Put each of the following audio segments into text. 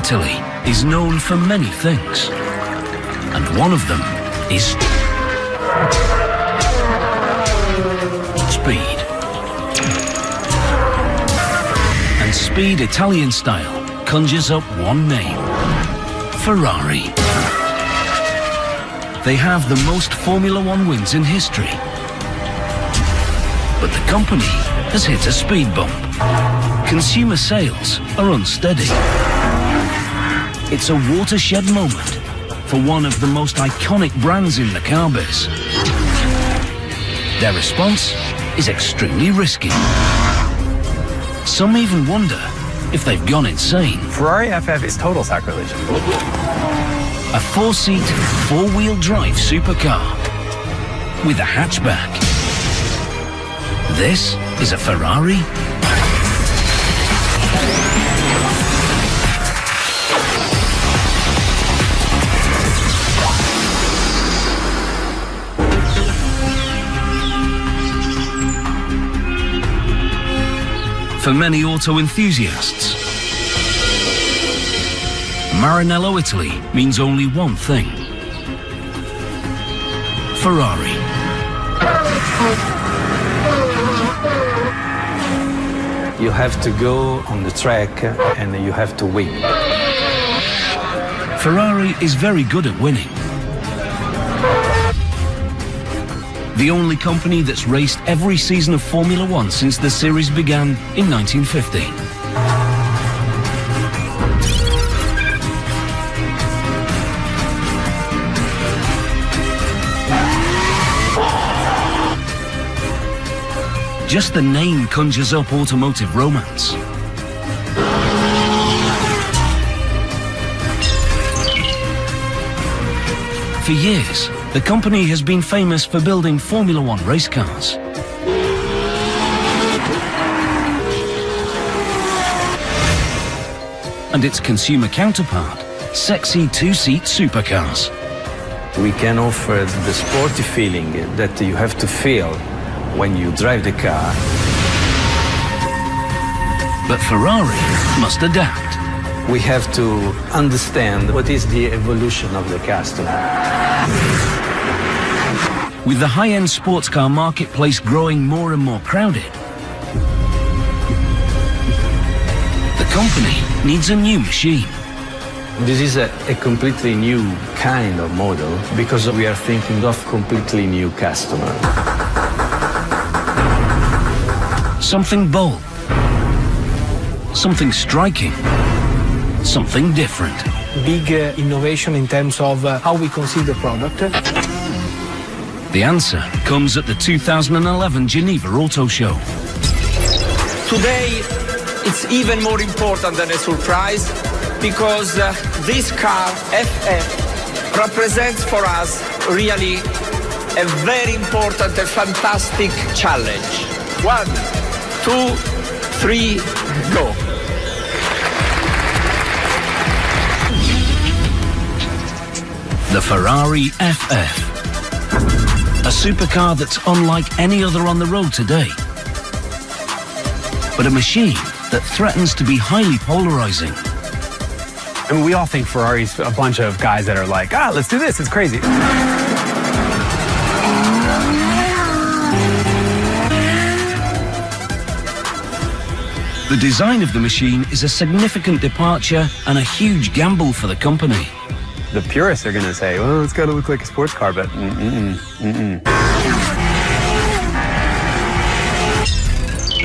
Italy is known for many things, and one of them is speed. And speed Italian style conjures up one name: Ferrari. They have the most Formula One wins in history. But the company has hit a speed bump. Consumer sales are unsteady. It's a watershed moment for one of the most iconic brands in the car biz. Their response is extremely risky. Some even wonder if they've gone insane. Ferrari FF is total sacrilege. A four-seat, four-wheel drive supercar with a hatchback. This is a Ferrari? For many auto enthusiasts, Maranello, Italy means only one thing: Ferrari. You have to go on the track and you have to win. Ferrari is very good at winning. The only company that's raced every season of Formula One since the series began in 1950. Just the name conjures up automotive romance. For years, the company has been famous for building Formula One race cars. And its consumer counterpart, sexy two-seat supercars. We can offer the sporty feeling that you have to feel when you drive the car. But Ferrari must adapt. We have to understand what is the evolution of the customer. With the high-end sports car marketplace growing more and more crowded, the company needs a new machine. This is a completely new kind of model because we are thinking of completely new customer. Something bold, something striking, something different. Big innovation in terms of how we conceive the product. The answer comes at the 2011 Geneva Auto Show. Today, it's even more important than a surprise because this car, FF, represents for us really a very important and fantastic challenge. 1, 2, 3, go. The Ferrari FF. A supercar that's unlike any other on the road today. But a machine that threatens to be highly polarizing. I mean, we all think Ferrari's a bunch of guys that are like, let's do this, it's crazy. The design of the machine is a significant departure and a huge gamble for the company. The purists are going to say, well, it's got to look like a sports car, but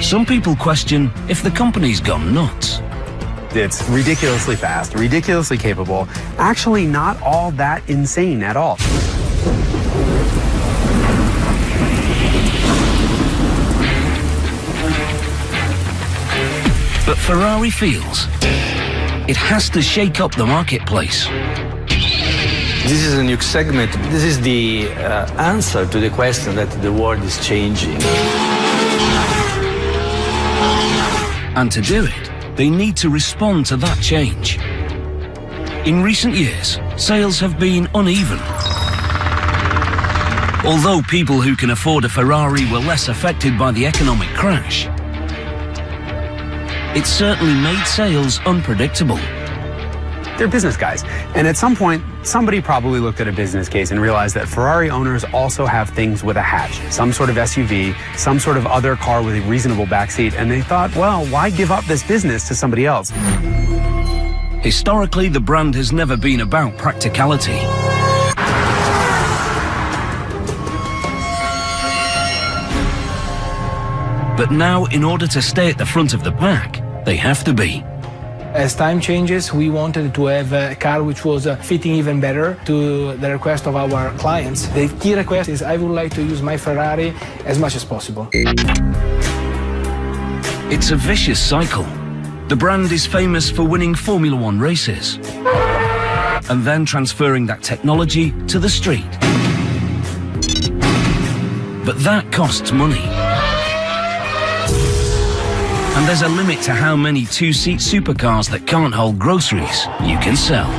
Some people question if the company's gone nuts. It's ridiculously fast, ridiculously capable, actually not all that insane at all. But Ferrari feels it has to shake up the marketplace. This is a new segment. This is the answer to the question that the world is changing. And to do it, they need to respond to that change. In recent years, sales have been uneven. Although people who can afford a Ferrari were less affected by the economic crash, it certainly made sales unpredictable. they're business guys. And at some point, somebody probably looked at a business case and realized that Ferrari owners also have things with a hatch, some sort of SUV, some sort of other car with a reasonable backseat. And they thought, well, why give up this business to somebody else? Historically, the brand has never been about practicality. But now, in order to stay at the front of the pack, they have to be. As time changes, we wanted to have a car which was fitting even better to the request of our clients. The key request is I would like to use my Ferrari as much as possible. It's a vicious cycle. The brand is famous for winning Formula One races and then transferring that technology to the street. But that costs money. And there's a limit to how many two-seat supercars that can't hold groceries you can sell.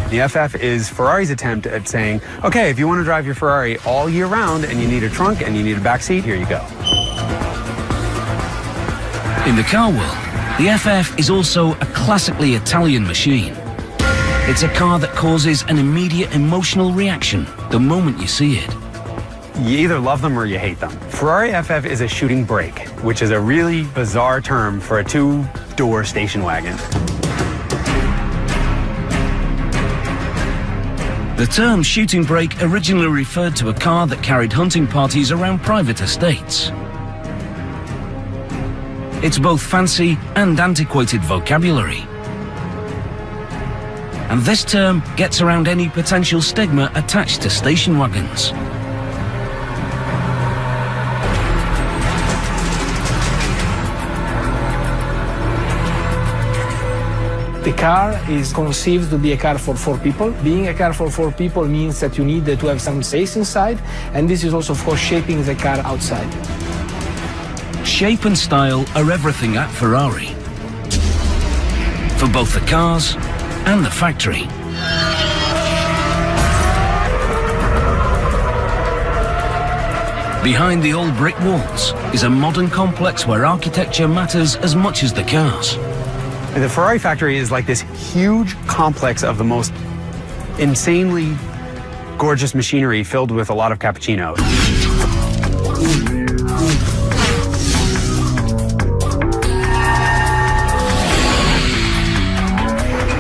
The FF is Ferrari's attempt at saying, okay, if you want to drive your Ferrari all year round and you need a trunk and you need a backseat, here you go. In the car world, the FF is also a classically Italian machine. It's a car that causes an immediate emotional reaction the moment you see it. You either love them or you hate them. Ferrari FF is a shooting brake, which is a really bizarre term for a two-door station wagon. The term shooting brake originally referred to a car that carried hunting parties around private estates. It's both fancy and antiquated vocabulary. And this term gets around any potential stigma attached to station wagons. The car is conceived to be a car for 4 people. Being a car for 4 people means that you need to have some space inside, and this is also, of course, shaping the car outside. Shape and style are everything at Ferrari. For both the cars and the factory. Behind the old brick walls is a modern complex where architecture matters as much as the cars. The Ferrari factory is like this huge complex of the most insanely gorgeous machinery filled with a lot of cappuccinos.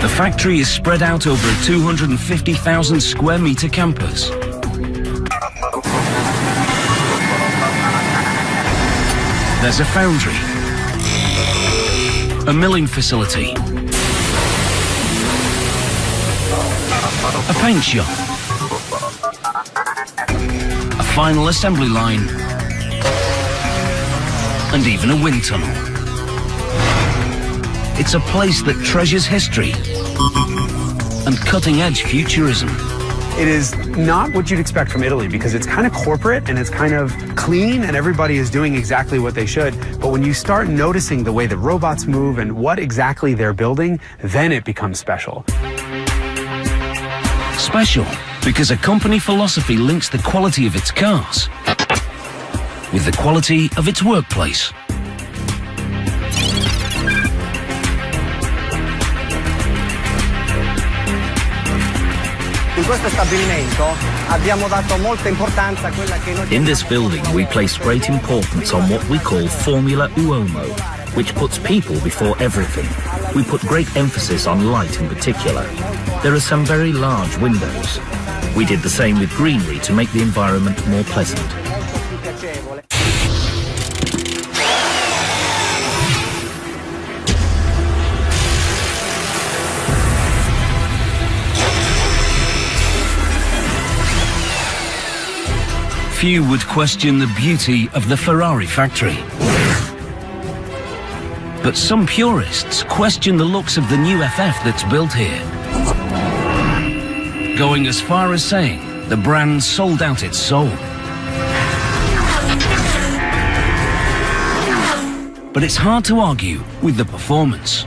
The factory is spread out over a 250,000 square meter campus. There's a foundry, a milling facility, a paint shop, a final assembly line, and even a wind tunnel. It's a place that treasures history and cutting-edge futurism. It is not what you'd expect from Italy because it's kind of corporate and it's kind of clean and everybody is doing exactly what they should. But when you start noticing the way the robots move and what exactly they're building, then it becomes special. Special because a company philosophy links the quality of its cars with the quality of its workplace. In this building, we place great importance on what we call Formula Uomo, which puts people before everything. We put great emphasis on light in particular. There are some very large windows. We did the same with greenery to make the environment more pleasant. Few would question the beauty of the Ferrari factory. But some purists question the looks of the new FF that's built here, going as far as saying the brand sold out its soul. But it's hard to argue with the performance.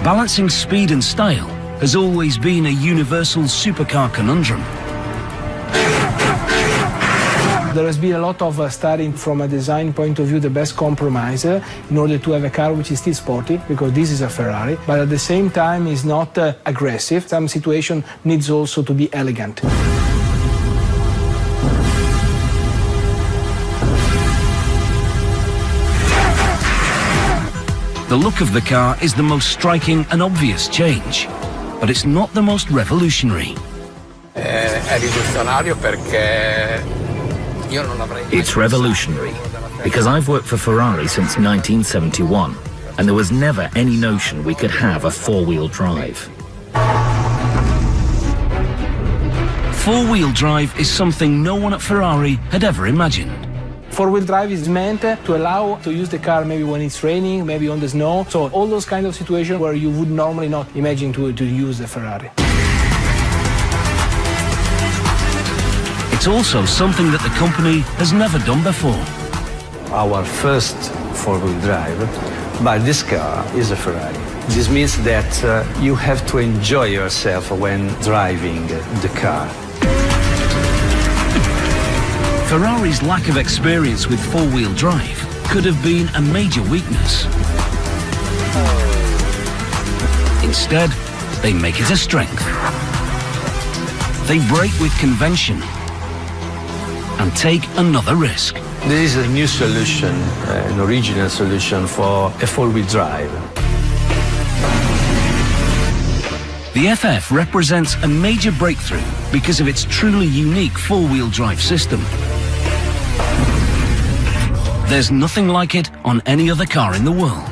Balancing speed and style has always been a universal supercar conundrum. There has been a lot of studying from a design point of view, the best compromise in order to have a car which is still sporty, because this is a Ferrari, but at the same time is not aggressive. Some situation needs also to be elegant. The look of the car is the most striking and obvious change, but it's not the most revolutionary. It's revolutionary because I've worked for Ferrari since 1971, and there was never any notion we could have a four-wheel drive. Four-wheel drive is something no one at Ferrari had ever imagined. Four-wheel drive is meant to allow to use the car maybe when it's raining, maybe on the snow. So all those kind of situations where you would normally not imagine to use the Ferrari. It's also something that the company has never done before. Our first four-wheel drive, but this car is a Ferrari. This means that you have to enjoy yourself when driving the car. Ferrari's lack of experience with four-wheel drive could have been a major weakness. Instead, they make it a strength. They break with convention and take another risk. This is a new solution, an original solution for a four-wheel drive. The FF represents a major breakthrough because of its truly unique four-wheel drive system. There's nothing like it on any other car in the world.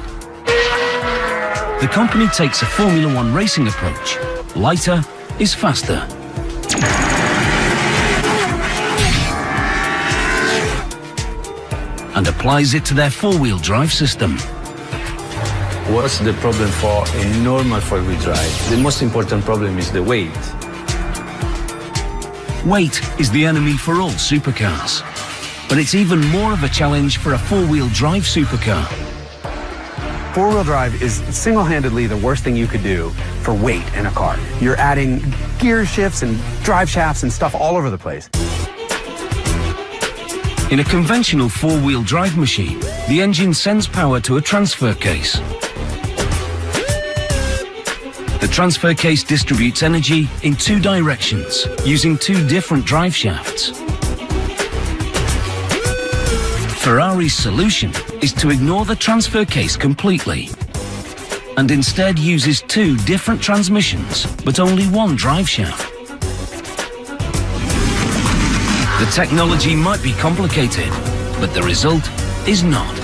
The company takes a Formula One racing approach. Lighter is faster. And applies it to their four-wheel drive system. What's the problem for a normal four-wheel drive? The most important problem is the weight. Weight is the enemy for all supercars. But it's even more of a challenge for a four-wheel drive supercar. Four-wheel drive is single-handedly the worst thing you could do for weight in a car. You're adding gear shifts and drive shafts and stuff all over the place. In a conventional four-wheel drive machine, the engine sends power to a transfer case. The transfer case distributes energy in two directions, using two different drive shafts. Ferrari's solution is to ignore the transfer case completely and instead uses two different transmissions, but only one drive shaft. The technology might be complicated, but the result is not.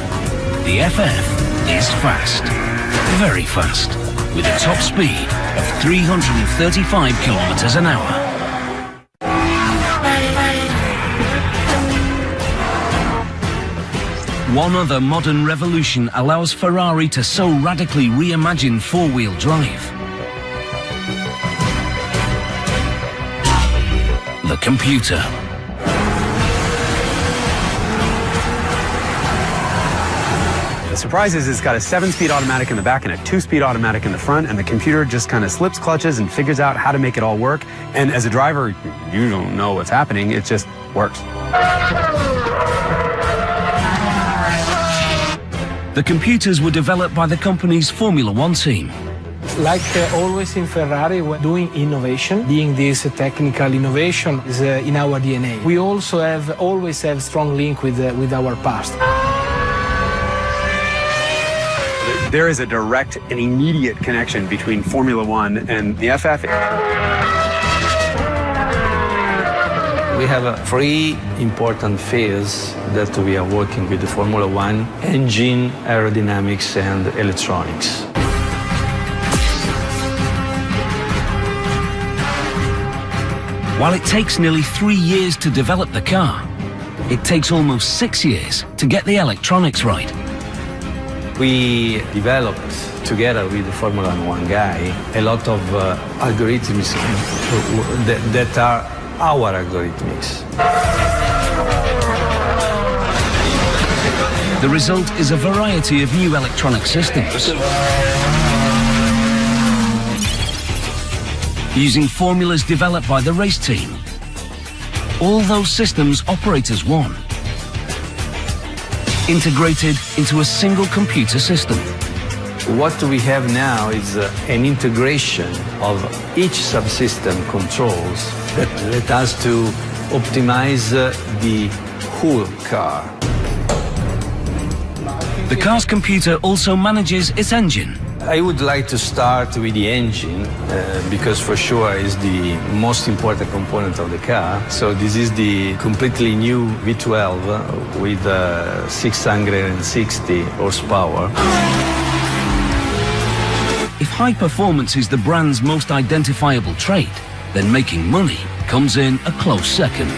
The FF is fast, very fast, with a top speed of 335 kilometers an hour. One other modern revolution allows Ferrari to so radically reimagine four-wheel drive. The computer. The surprise is it's got a 7-speed automatic in the back and a 2-speed automatic in the front, and the computer just kind of slips clutches and figures out how to make it all work. And as a driver, you don't know what's happening, it just works. The computers were developed by the company's Formula One team. Like always in Ferrari, we're doing innovation. Being this technical innovation is in our DNA. We also always have strong link with our past. There is a direct and immediate connection between Formula One and the FF. We have 3 important phases that we are working with the Formula One: engine, aerodynamics, and electronics. While it takes nearly 3 years to develop the car, it takes almost 6 years to get the electronics right. We developed, together with the Formula One guy, a lot of algorithms that are our algorithms. The result is a variety of new electronic systems. Using formulas developed by the race team, all those systems operate as one, integrated into a single computer system. What we have now is an integration of each subsystem controls that let us to optimize the whole car. The car's computer also manages its engine. I would like to start with the engine because for sure is the most important component of the car. So this is the completely new V12 with 660 horsepower. If high performance is the brand's most identifiable trait, then making money comes in a close second.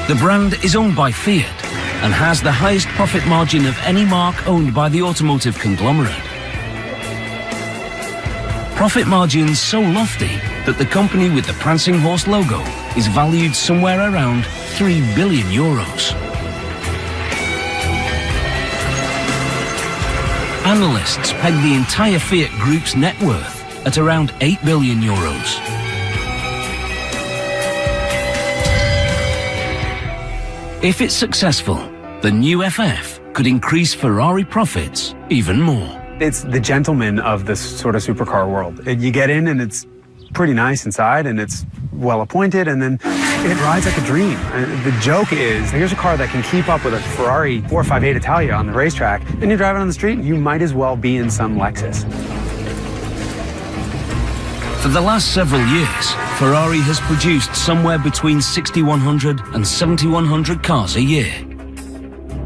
The brand is owned by Fiat and has the highest profit margin of any marque owned by the automotive conglomerate. Profit margins so lofty that the company with the prancing horse logo is valued somewhere around 3 billion euros. Analysts peg the entire Fiat Group's net worth at around 8 billion euros. If it's successful, the new FF could increase Ferrari profits even more. It's the gentleman of this sort of supercar world. You get in and it's pretty nice inside and it's well appointed and then it rides like a dream. The joke is, here's a car that can keep up with a Ferrari 458 Italia on the racetrack and you drive it on the street, you might as well be in some Lexus. For the last several years, Ferrari has produced somewhere between 6,100 and 7,100 cars a year.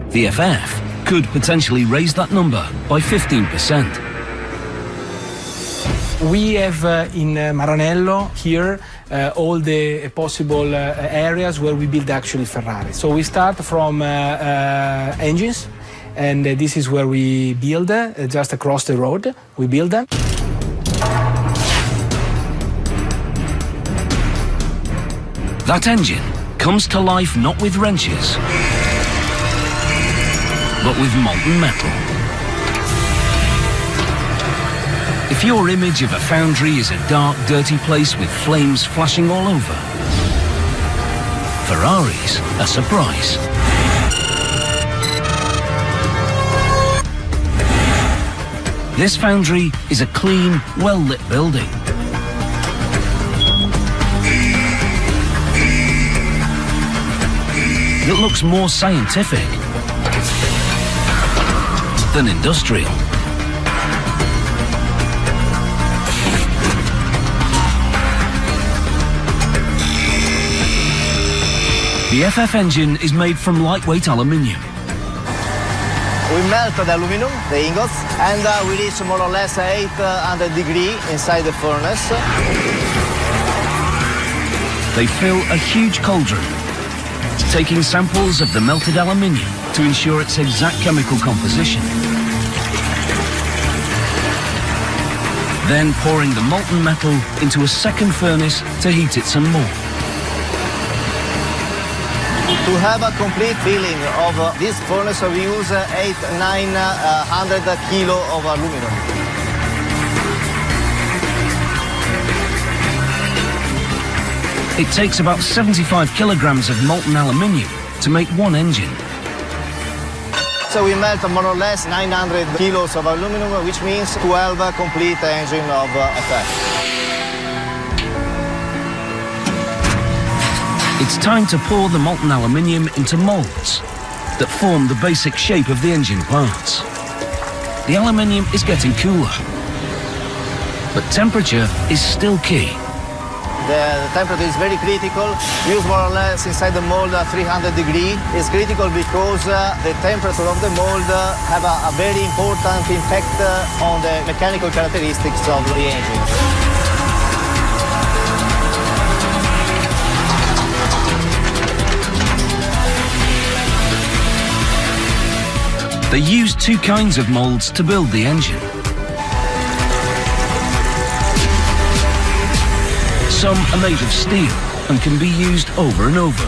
The FF could potentially raise that number by 15%. We have in Maranello here all the possible areas where we build actually Ferrari. So we start from engines, and this is where we build, just across the road, we build them. That engine comes to life not with wrenches, but with molten metal. If your image of a foundry is a dark, dirty place with flames flashing all over, Ferrari's a surprise. This foundry is a clean, well-lit building. It looks more scientific than industrial. The FF engine is made from lightweight aluminium. We melt the aluminum, the ingots, and we reach more or less 800 degrees inside the furnace. They fill a huge cauldron, taking samples of the melted aluminium to ensure its exact chemical composition. Then pouring the molten metal into a second furnace to heat it some more. To have a complete filling of this furnace, we use 900 kilo of aluminum. It takes about 75 kilograms of molten aluminium to make one engine. So we melt more or less 900 kilos of aluminum, which means 12 complete engine of FF. It's time to pour the molten aluminium into molds that form the basic shape of the engine parts. The aluminium is getting cooler, but temperature is still key. The temperature is very critical. Use more or less inside the mold 300 degrees. It's critical because the temperature of the mold have a very important impact on the mechanical characteristics of the engine. They use two kinds of molds to build the engine. Some are made of steel and can be used over and over.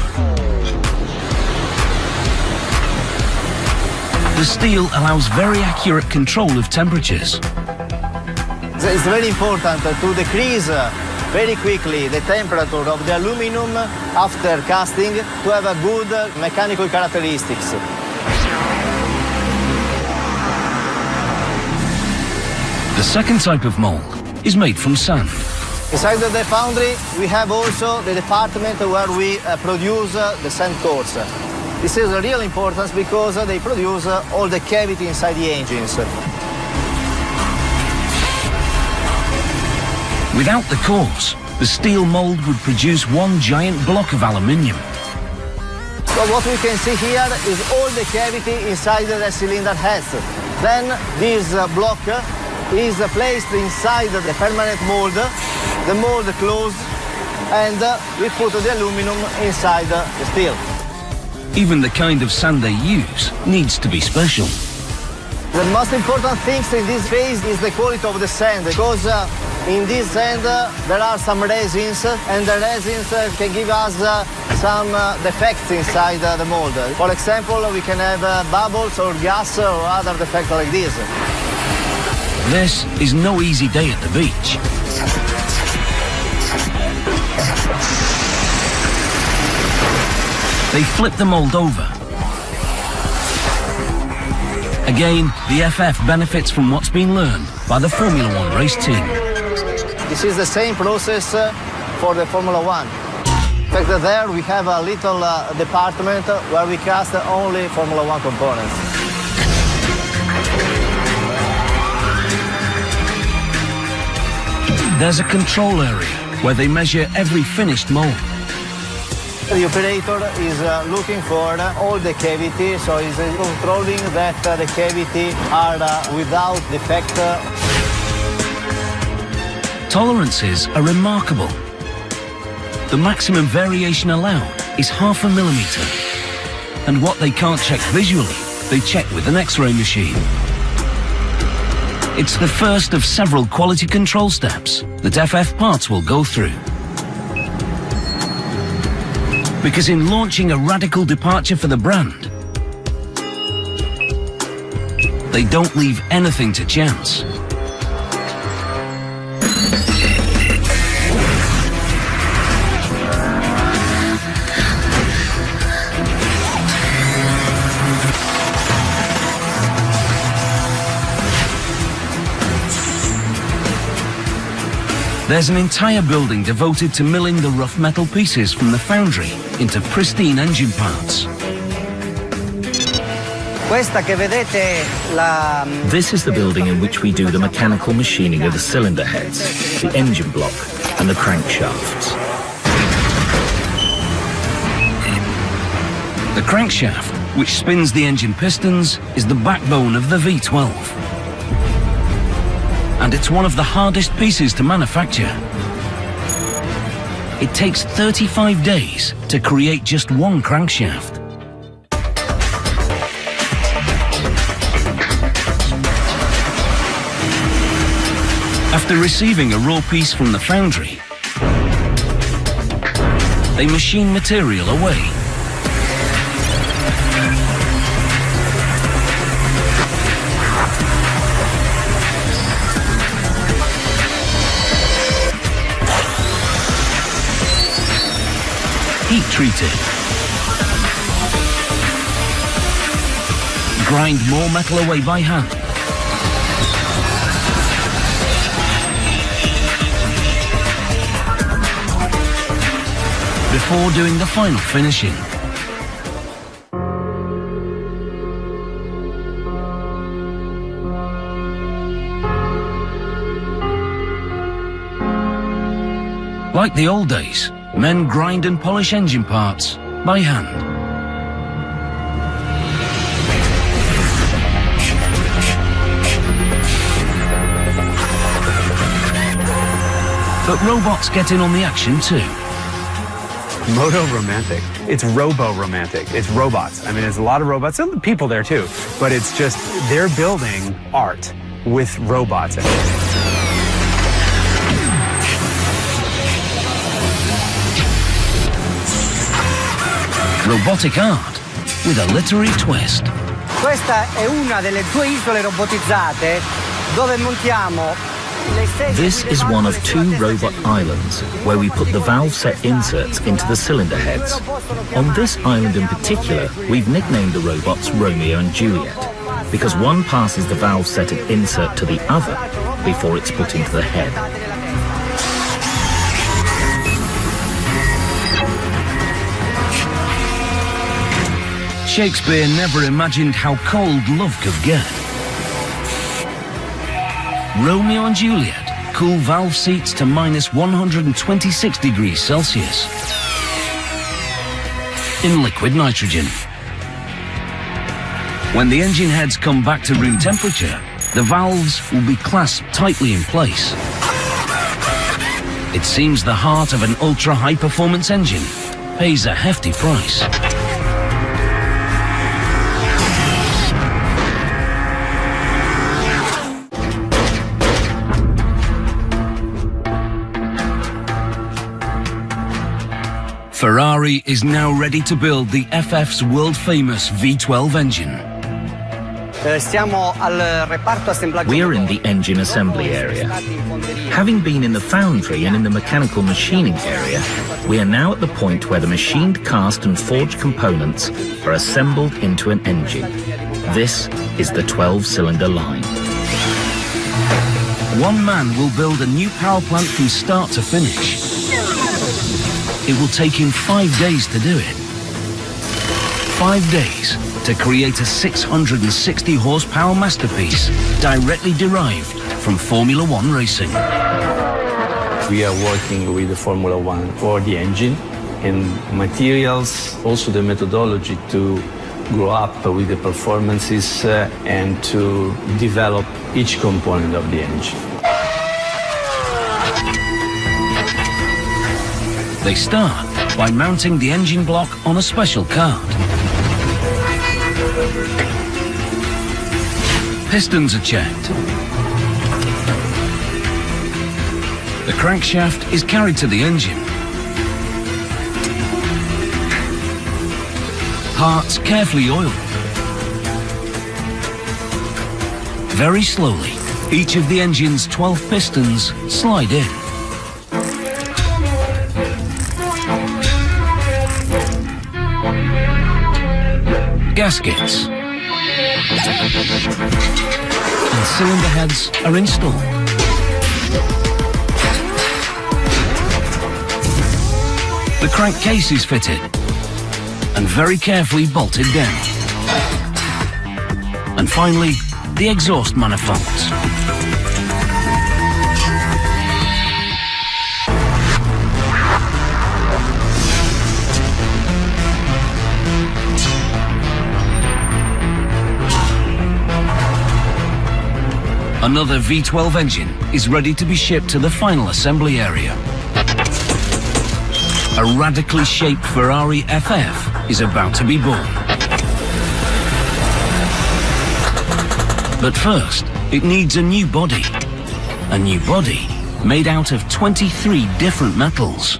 The steel allows very accurate control of temperatures. It's very important to decrease very quickly the temperature of the aluminum after casting to have a good mechanical characteristics. The second type of mold is made from sand. Inside the foundry, we have also the department where we produce the sand cores. This is a real importance because they produce all the cavity inside the engines. Without the cores, the steel mold would produce one giant block of aluminium. So what we can see here is all the cavity inside the cylinder heads. Then this block is placed inside the permanent mold. The mold closed and we put the aluminum inside the steel. Even the kind of sand they use needs to be special. The most important thing in this phase is the quality of the sand, because in this sand there are some resins, and the resins can give us some defects inside the mold. For example, we can have bubbles or gas or other defects like this. This is no easy day at the beach. They flip the mold over. Again, the FF benefits from what's been learned by the Formula One race team. This is the same process for the Formula One. In fact, there we have a little department where we cast only Formula One components. There's a control area where they measure every finished mold. The operator is looking for all the cavity, so he's controlling that the cavity are without defect. Tolerances are remarkable. The maximum variation allowed is 0.5 millimeter. And what they can't check visually, they check with an X-ray machine. It's the first of several quality control steps that FF parts will go through. Because in launching a radical departure for the brand, they don't leave anything to chance. There's an entire building devoted to milling the rough metal pieces from the foundry into pristine engine parts. This is the building in which we do the mechanical machining of the cylinder heads, the engine block, and the crankshafts. The crankshaft, which spins the engine pistons, is the backbone of the V12. And it's one of the hardest pieces to manufacture. It takes 35 days to create just one crankshaft. After receiving a raw piece from the foundry, they machine material away. Heat treated. Grind more metal away by hand. Before doing the final finishing. Like the old days, men grind and polish engine parts by hand. But robots get in on the action too. Moto-romantic. It's robo-romantic. It's robots. I mean, there's a lot of robots. There's people there too. But it's just, they're building art with robots. Robotic art with a literary twist. Questa è una delle 2 isole robotizzate dove montiamo This is one of 2 robot islands where we put the valve set inserts into the cylinder heads. On this island in particular, we've nicknamed the robots Romeo and Juliet, because one passes the valve set insert to the other before it's put into the head. Shakespeare never imagined how cold love could get. Romeo and Juliet cool valve seats to minus 126 degrees Celsius in liquid nitrogen. When the engine heads come back to room temperature, the valves will be clasped tightly in place. It seems the heart of an ultra-high-performance engine pays a hefty price. Ferrari is now ready to build the FF's world-famous V12 engine. We are in the engine assembly area. Having been in the foundry and in the mechanical machining area, we are now at the point where the machined cast and forged components are assembled into an engine. This is the 12-cylinder line. One man will build a new power plant from start to finish. It will take him 5 days to do it. 5 days to create a 660 horsepower masterpiece directly derived from Formula One racing. We are working with the Formula One for the engine and materials, also the methodology to grow up with the performances and to develop each component of the engine. They start by mounting the engine block on a special card. Pistons are checked. The crankshaft is carried to the engine. Parts carefully oiled. Very slowly, each of the engine's 12 pistons slide in. Gaskets and cylinder heads are installed. The crankcase is fitted and very carefully bolted down. And finally, the exhaust manifolds. Another V12 engine is ready to be shipped to the final assembly area. A radically shaped Ferrari FF is about to be born. But first, it needs a new body. A new body made out of 23 different metals.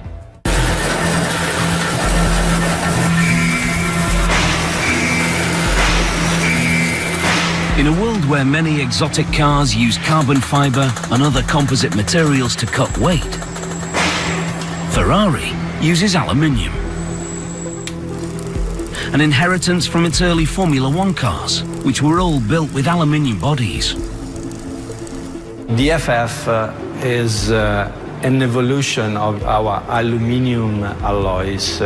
In a world where many exotic cars use carbon fiber and other composite materials to cut weight, Ferrari uses aluminium. An inheritance from its early Formula One cars, which were all built with aluminium bodies. The FF is an evolution of our aluminium alloys.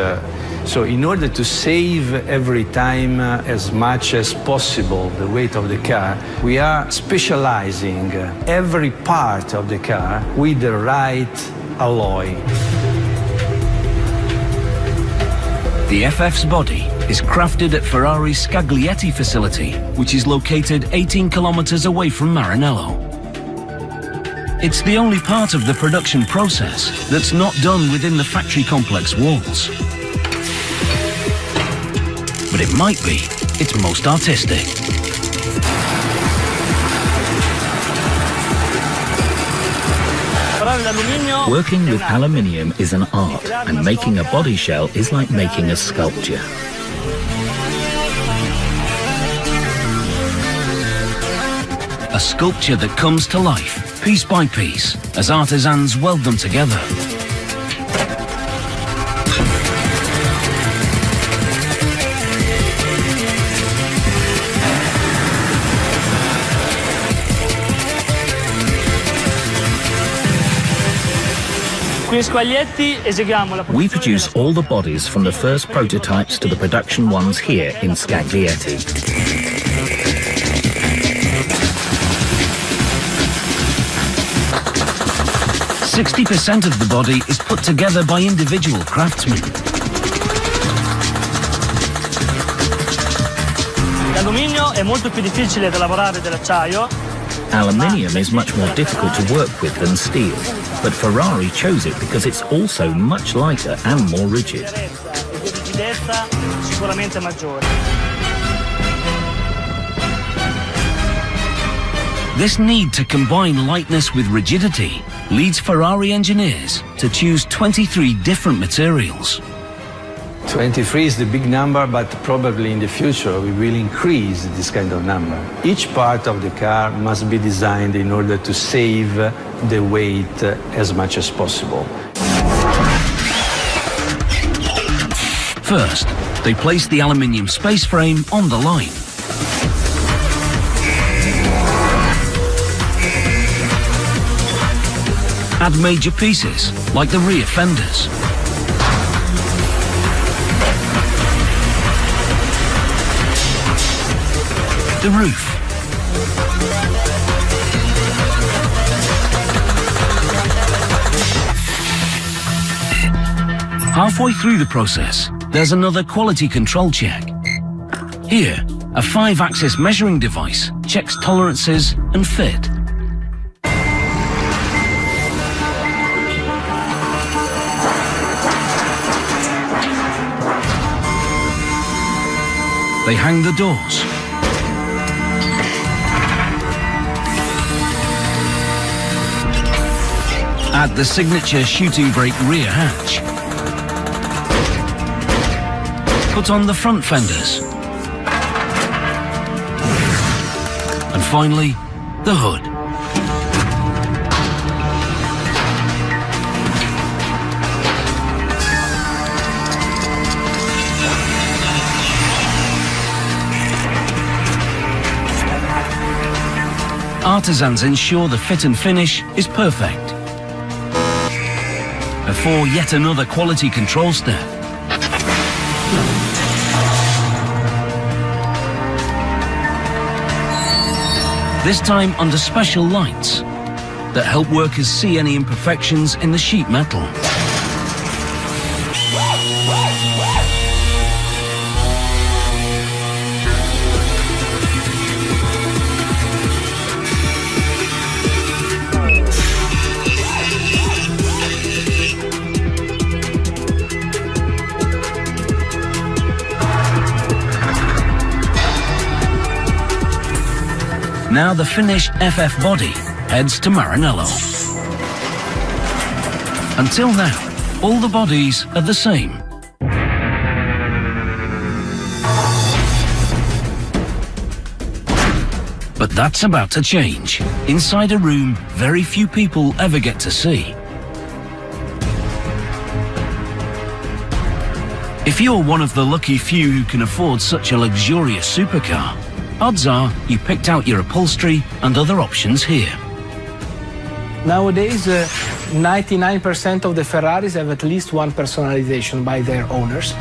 So in order to save every time as much as possible the weight of the car, we are specializing every part of the car with the right alloy. The FF's body is crafted at Ferrari's Scaglietti facility, which is located 18 kilometers away from Maranello. It's the only part of the production process that's not done within the factory complex walls. But it might be its most artistic. Working with aluminium is an art, and making a body shell is like making a sculpture. a sculpture that comes to life, piece by piece, as artisans weld them together. We produce all the bodies from the first prototypes to the production ones here in Scaglietti. 60% of the body is put together by individual craftsmen. L'alluminio è molto più difficile da lavorare dell'acciaio. Aluminium is much more difficult to work with than steel, but Ferrari chose it because it's also much lighter and more rigid. Rigidezza sicuramente maggiore. This need to combine lightness with rigidity leads Ferrari engineers to choose 23 different materials. 23 is the big number, but probably in the future we will increase this kind of number. Each part of the car must be designed in order to save the weight as much as possible. First, they place the aluminium space frame on the line. Add major pieces, like the rear fenders. The roof. Halfway through the process, there's another quality control check. Here, a 5-axis measuring device checks tolerances and fit. They hang the doors. Add the signature shooting brake rear hatch. Put on the front fenders. And finally, the hood. Artisans ensure the fit and finish is perfect. Before yet another quality control step. This time under special lights that help workers see any imperfections in the sheet metal. Now the finished FF body heads to Maranello. Until now, all the bodies are the same. But that's about to change. Inside a room very few people ever get to see. If you're one of the lucky few who can afford such a luxurious supercar, odds are you picked out your upholstery and other options here. Nowadays, 99% of the Ferraris have at least one personalization by their owners.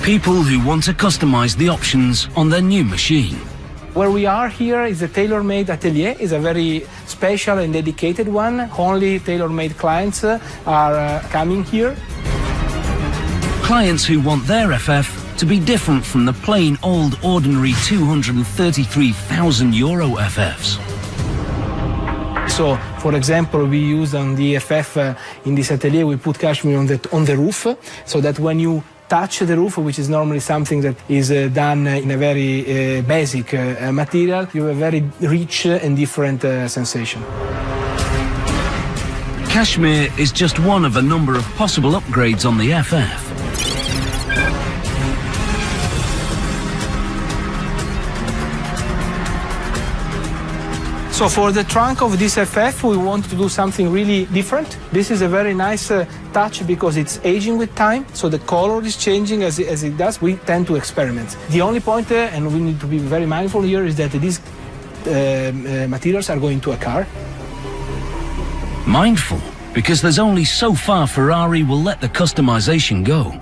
People who want to customize the options on their new machine. Where we are here is a tailor-made atelier. It's a very special and dedicated one. Only tailor-made clients are coming here. Clients who want their FF to be different from the plain old ordinary €233,000 FFs. So, for example, we use on the FF in this atelier, we put cashmere on the roof, so that when you touch the roof, which is normally something that is done in a very basic material, you have a very rich and different sensation. Cashmere is just one of a number of possible upgrades on the FF. So for the trunk of this FF, we want to do something really different. This is a very nice touch because it's aging with time, so the color is changing as it does. We tend to experiment. The only point, and we need to be very mindful here, is that these materials are going to a car. Mindful, because there's only so far Ferrari will let the customization go.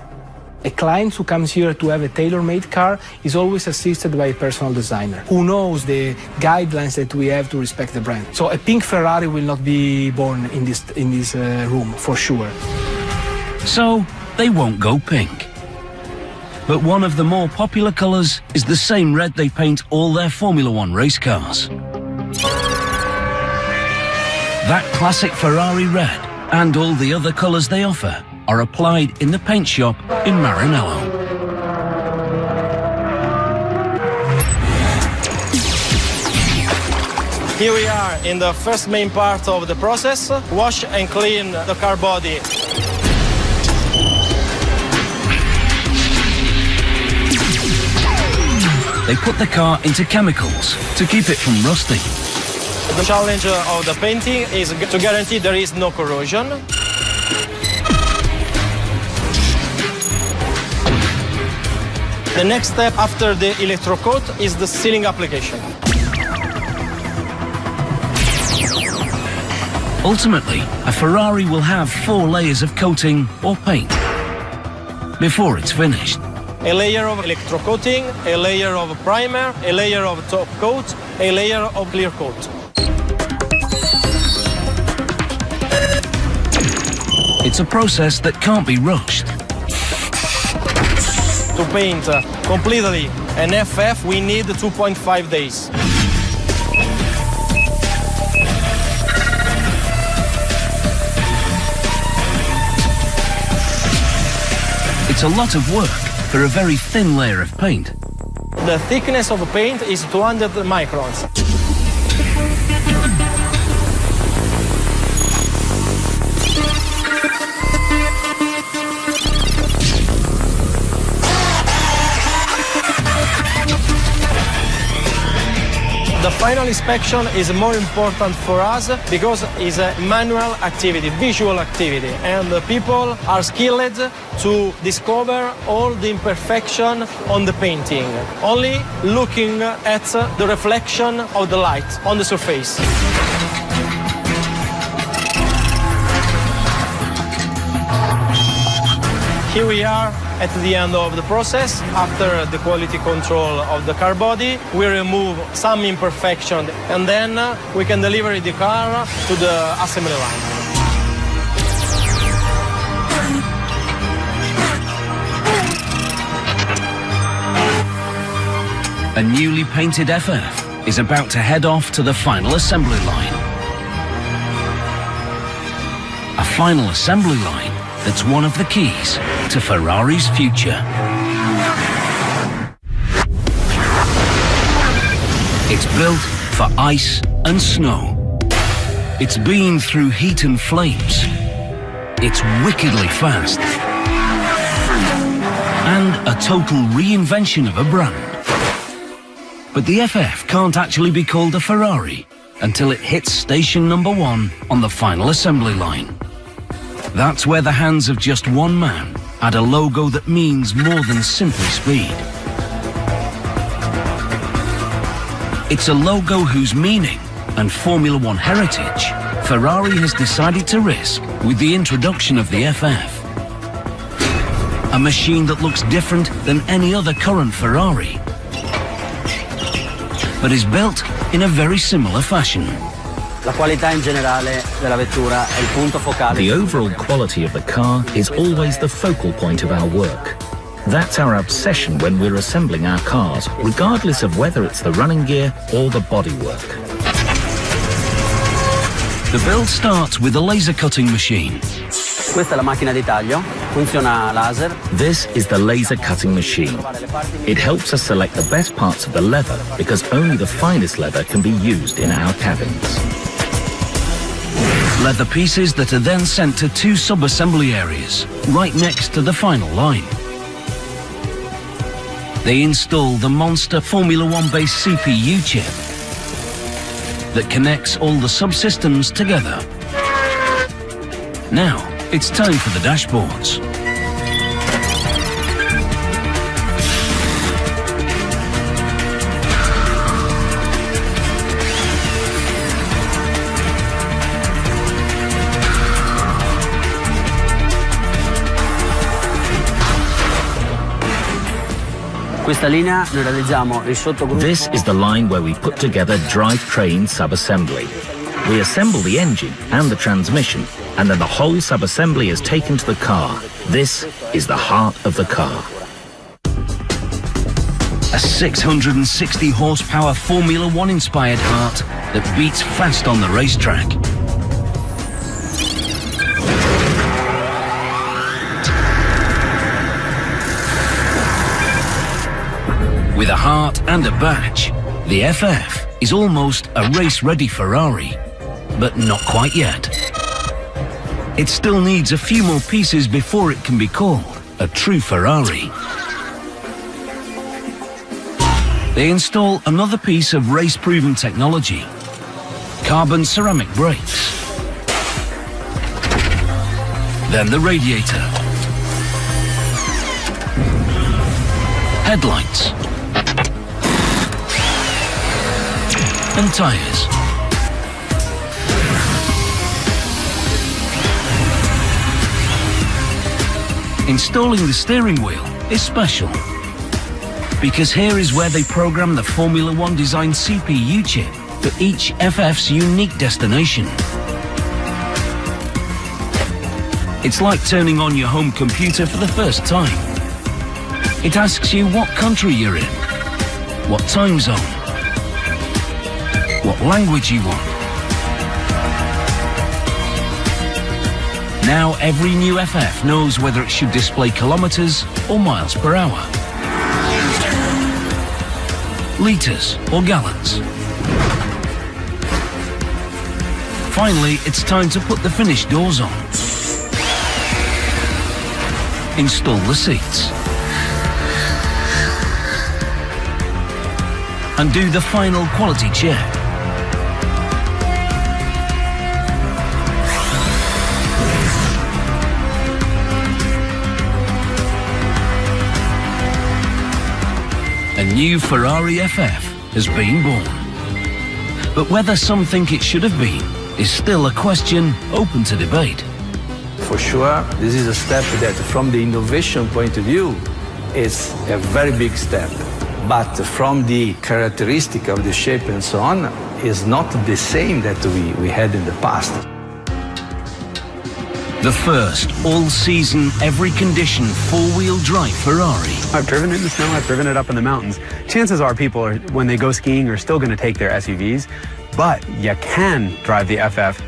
A client who comes here to have a tailor-made car is always assisted by a personal designer who knows the guidelines that we have to respect the brand. So a pink Ferrari will not be born in this room, for sure. So they won't go pink. But one of the more popular colours is the same red they paint all their Formula One race cars. That classic Ferrari red and all the other colours they offer are applied in the paint shop in Maranello. Here we are in the first main part of the process, wash and clean the car body. They put the car into chemicals to keep it from rusting. The challenge of the painting is to guarantee there is no corrosion. The next step after the electrocoat is the sealing application. Ultimately, a Ferrari will have 4 layers of coating or paint before it's finished. A layer of electrocoating, a layer of primer, a layer of top coat, a layer of clear coat. It's a process that can't be rushed. To paint completely an FF, we need 2.5 days. It's a lot of work for a very thin layer of paint. The thickness of paint is 200 microns. The final inspection is more important for us because it's a manual activity, visual activity, and the people are skilled to discover all the imperfection on the painting, only looking at the reflection of the light on the surface. Here we are at the end of the process. After the quality control of the car body, we remove some imperfection and then we can deliver the car to the assembly line. A newly painted FF is about to head off to the final assembly line. A final assembly line that's one of the keys to Ferrari's future. It's built for ice and snow. It's been through heat and flames. It's wickedly fast. And a total reinvention of a brand. But the FF can't actually be called a Ferrari until it hits station number 1 on the final assembly line. That's where the hands of just one man add a logo that means more than simply speed. It's a logo whose meaning and Formula One heritage Ferrari has decided to risk with the introduction of the FF. A machine that looks different than any other current Ferrari, but is built in a very similar fashion. La qualità in generale della vettura è il punto focale. The overall quality of the car is always the focal point of our work. That's our obsession when we're assembling our cars, regardless of whether it's the running gear or the bodywork. The build starts with a laser cutting machine. Questa è la macchina di taglio, funziona a laser. This is the laser cutting machine. It helps us select the best parts of the leather because only the finest leather can be used in our cabins. Leather pieces that are then sent to 2 sub-assembly areas, right next to the final line. They install the monster Formula One-based CPU chip. that connects all the subsystems together. Now, it's time for the dashboards. Questa linea noi realizziamo il sottogruppo. This is the line where we put together drivetrain subassembly. We assemble the engine and the transmission, and then the whole subassembly is taken to the car. This is the heart of the car. A 660 horsepower Formula One inspired heart that beats fast on the racetrack. With a heart and a badge, the FF is almost a race-ready Ferrari, but not quite yet. It still needs a few more pieces before it can be called a true Ferrari. They install another piece of race-proven technology, carbon ceramic brakes. Then the radiator, headlights, and tyres. Installing the steering wheel is special, because here is where they program the Formula One design CPU chip for each FF's unique destination. It's like turning on your home computer for the first time. It asks you what country you're in, what time zone, what language you want. Now every new FF knows whether it should display kilometers or miles per hour, liters or gallons. Finally, it's time to put the finished doors on. Install the seats. And do the final quality check. A new Ferrari FF has been born. But whether some think it should have been is still a question open to debate. For sure, this is a step that, from the innovation point of view, is a very big step. But from the characteristic of the shape and so on, is not the same that we had in the past. The first all-season, every-condition, four-wheel drive Ferrari. I've driven it in the snow, I've driven it up in the mountains. Chances are people, when they go skiing, are still going to take their SUVs, but you can drive the FF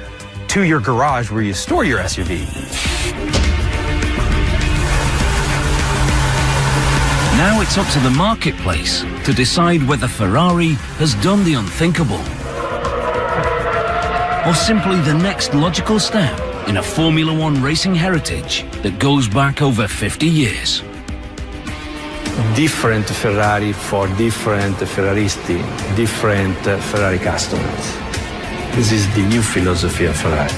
to your garage where you store your SUV. Now it's up to the marketplace to decide whether Ferrari has done the unthinkable, or simply the next logical step in a Formula One racing heritage that goes back over 50 years. Different Ferrari for different Ferraristi, different Ferrari customers. This is the new philosophy of Ferrari.